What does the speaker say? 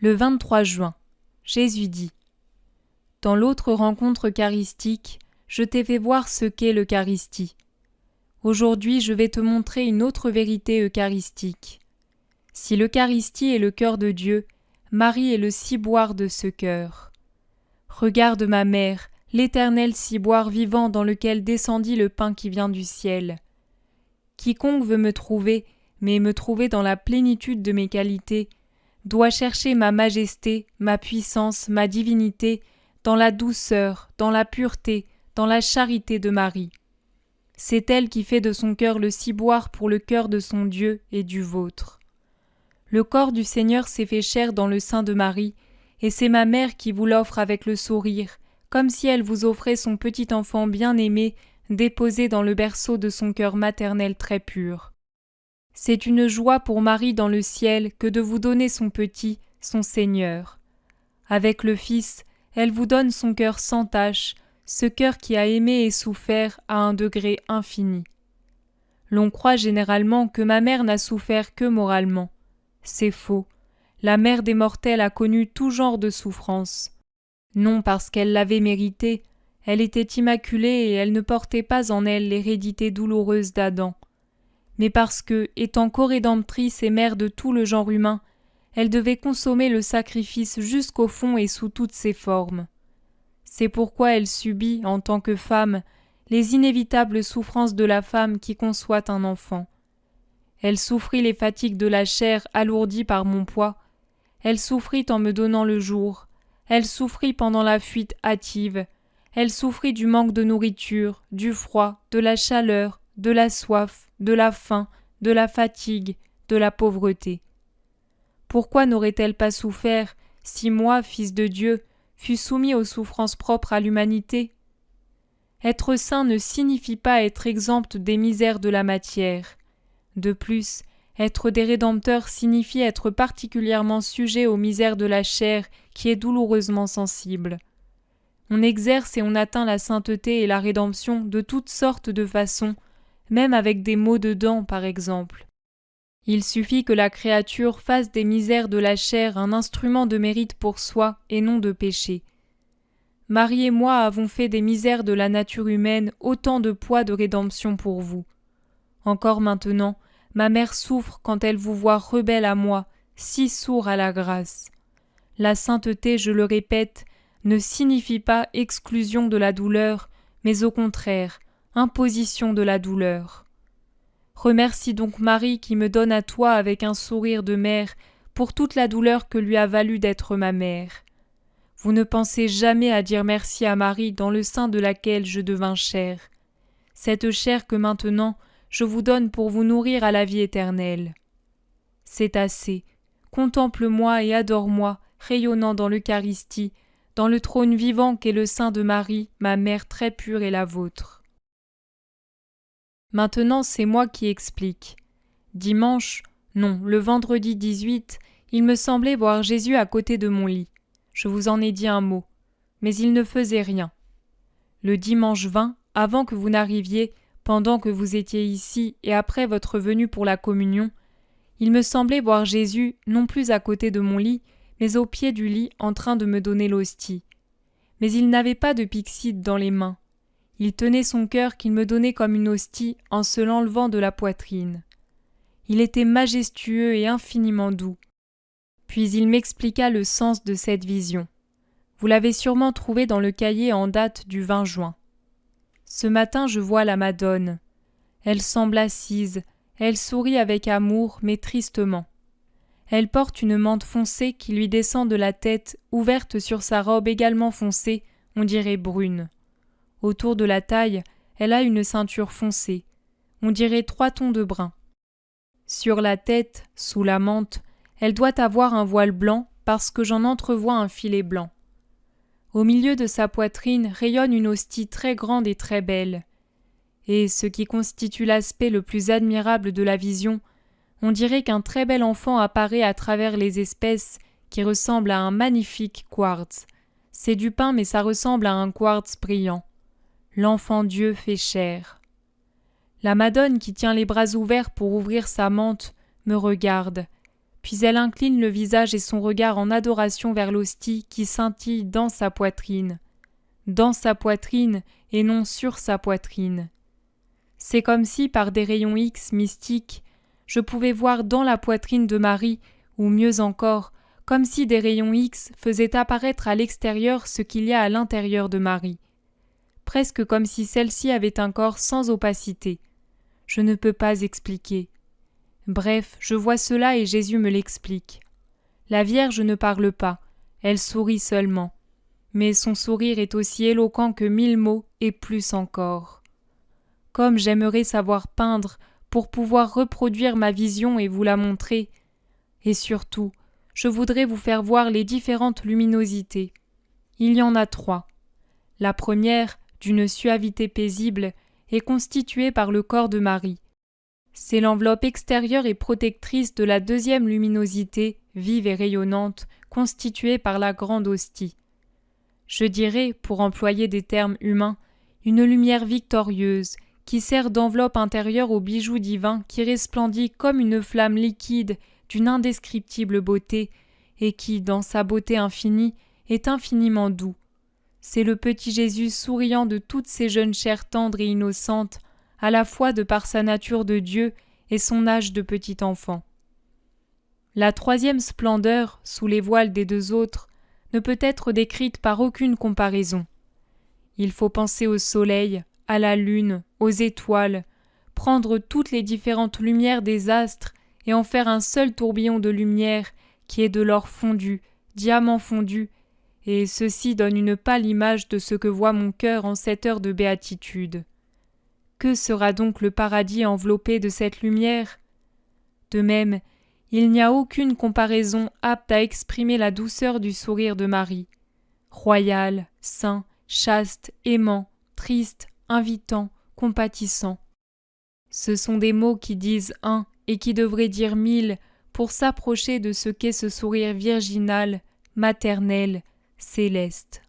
Le 23 juin, Jésus dit : Dans l'autre rencontre eucharistique, je t'ai fait voir ce qu'est l'Eucharistie. Aujourd'hui, je vais te montrer une autre vérité eucharistique. Si l'Eucharistie est le cœur de Dieu, Marie est le ciboire de ce cœur. Regarde ma mère, l'éternel ciboire vivant dans lequel descendit le pain qui vient du ciel. Quiconque veut me trouver, mais me trouver dans la plénitude de mes qualités, doit chercher ma majesté, ma puissance, ma divinité, dans la douceur, dans la pureté, dans la charité de Marie. C'est elle qui fait de son cœur le ciboire pour le cœur de son Dieu et du vôtre. Le corps du Seigneur s'est fait chair dans le sein de Marie, et c'est ma mère qui vous l'offre avec le sourire, comme si elle vous offrait son petit enfant bien-aimé, déposé dans le berceau de son cœur maternel très pur. C'est une joie pour Marie dans le ciel que de vous donner son petit, son Seigneur. Avec le Fils, elle vous donne son cœur sans tache, ce cœur qui a aimé et souffert à un degré infini. L'on croit généralement que ma mère n'a souffert que moralement. C'est faux. La mère des mortels a connu tout genre de souffrances. Non parce qu'elle l'avait mérité, elle était immaculée et elle ne portait pas en elle l'hérédité douloureuse d'Adam. Mais parce que, étant corédemptrice et mère de tout le genre humain, elle devait consommer le sacrifice jusqu'au fond et sous toutes ses formes. C'est pourquoi elle subit, en tant que femme, les inévitables souffrances de la femme qui conçoit un enfant. Elle souffrit les fatigues de la chair alourdie par mon poids, elle souffrit en me donnant le jour, elle souffrit pendant la fuite hâtive, elle souffrit du manque de nourriture, du froid, de la chaleur, de la soif, de la faim, de la fatigue, de la pauvreté. Pourquoi n'aurait-elle pas souffert si moi, fils de Dieu, fus soumis aux souffrances propres à l'humanité ? Être saint ne signifie pas être exempt des misères de la matière. De plus, être des rédempteurs signifie être particulièrement sujet aux misères de la chair qui est douloureusement sensible. On exerce et on atteint la sainteté et la rédemption de toutes sortes de façons, même avec des maux de dents par exemple. Il suffit que la créature fasse des misères de la chair un instrument de mérite pour soi et non de péché. Marie et moi avons fait des misères de la nature humaine autant de poids de rédemption pour vous. Encore maintenant, ma mère souffre quand elle vous voit rebelle à moi, si sourd à la grâce. La sainteté, je le répète, ne signifie pas exclusion de la douleur, mais au contraire, imposition de la douleur. Remercie donc Marie qui me donne à toi avec un sourire de mère pour toute la douleur que lui a valu d'être ma mère. Vous ne pensez jamais à dire merci à Marie dans le sein de laquelle je devins chair. Cette chair que maintenant je vous donne pour vous nourrir à la vie éternelle. C'est assez. Contemple-moi et adore-moi, rayonnant dans l'Eucharistie, dans le trône vivant qu'est le sein de Marie, ma mère très pure et la vôtre. Maintenant, c'est moi qui explique. Dimanche, non, le vendredi 18, il me semblait voir Jésus à côté de mon lit. Je vous en ai dit un mot, mais il ne faisait rien. Le dimanche 20, avant que vous n'arriviez, pendant que vous étiez ici et après votre venue pour la communion, il me semblait voir Jésus non plus à côté de mon lit, mais au pied du lit en train de me donner l'hostie. Mais il n'avait pas de pyxide dans les mains. Il tenait son cœur qu'il me donnait comme une hostie en se l'enlevant de la poitrine. Il était majestueux et infiniment doux. Puis il m'expliqua le sens de cette vision. Vous l'avez sûrement trouvé dans le cahier en date du 20 juin. Ce matin, je vois la Madone. Elle semble assise, elle sourit avec amour, mais tristement. Elle porte une mante foncée qui lui descend de la tête, ouverte sur sa robe également foncée, on dirait brune. Autour de la taille, elle a une ceinture foncée, on dirait 3 tons de brun. Sur la tête, sous la mante, elle doit avoir un voile blanc parce que j'en entrevois un filet blanc. Au milieu de sa poitrine rayonne une hostie très grande et très belle. Et ce qui constitue l'aspect le plus admirable de la vision, on dirait qu'un très bel enfant apparaît à travers les espèces qui ressemblent à un magnifique quartz. C'est du pain mais ça ressemble à un quartz brillant. L'enfant Dieu fait chair. La Madone qui tient les bras ouverts pour ouvrir sa mante me regarde, puis elle incline le visage et son regard en adoration vers l'hostie qui scintille dans sa poitrine et non sur sa poitrine. C'est comme si, par des rayons X mystiques, je pouvais voir dans la poitrine de Marie, ou mieux encore, comme si des rayons X faisaient apparaître à l'extérieur ce qu'il y a à l'intérieur de Marie. Presque comme si celle-ci avait un corps sans opacité. Je ne peux pas expliquer. Bref, je vois cela et Jésus me l'explique. La Vierge ne parle pas, elle sourit seulement. Mais son sourire est aussi éloquent que 1000 mots et plus encore. Comme j'aimerais savoir peindre pour pouvoir reproduire ma vision et vous la montrer. Et surtout, je voudrais vous faire voir les différentes luminosités. Il y en a 3. La première, d'une suavité paisible, est constituée par le corps de Marie. C'est l'enveloppe extérieure et protectrice de la deuxième luminosité, vive et rayonnante, constituée par la grande hostie. Je dirais, pour employer des termes humains, une lumière victorieuse, qui sert d'enveloppe intérieure au bijou divin qui resplendit comme une flamme liquide d'une indescriptible beauté et qui, dans sa beauté infinie, est infiniment doux. C'est le petit Jésus souriant de toutes ces jeunes chairs tendres et innocentes, à la fois de par sa nature de Dieu et son âge de petit enfant. La troisième splendeur, sous les voiles des 2 autres, ne peut être décrite par aucune comparaison. Il faut penser au soleil, à la lune, aux étoiles, prendre toutes les différentes lumières des astres et en faire un seul tourbillon de lumière qui est de l'or fondu, diamant fondu, et ceci donne une pâle image de ce que voit mon cœur en cette heure de béatitude. Que sera donc le paradis enveloppé de cette lumière ? De même, il n'y a aucune comparaison apte à exprimer la douceur du sourire de Marie. Royal, saint, chaste, aimant, triste, invitant, compatissant. Ce sont des mots qui disent un et qui devraient dire 1000 pour s'approcher de ce qu'est ce sourire virginal, maternel, céleste.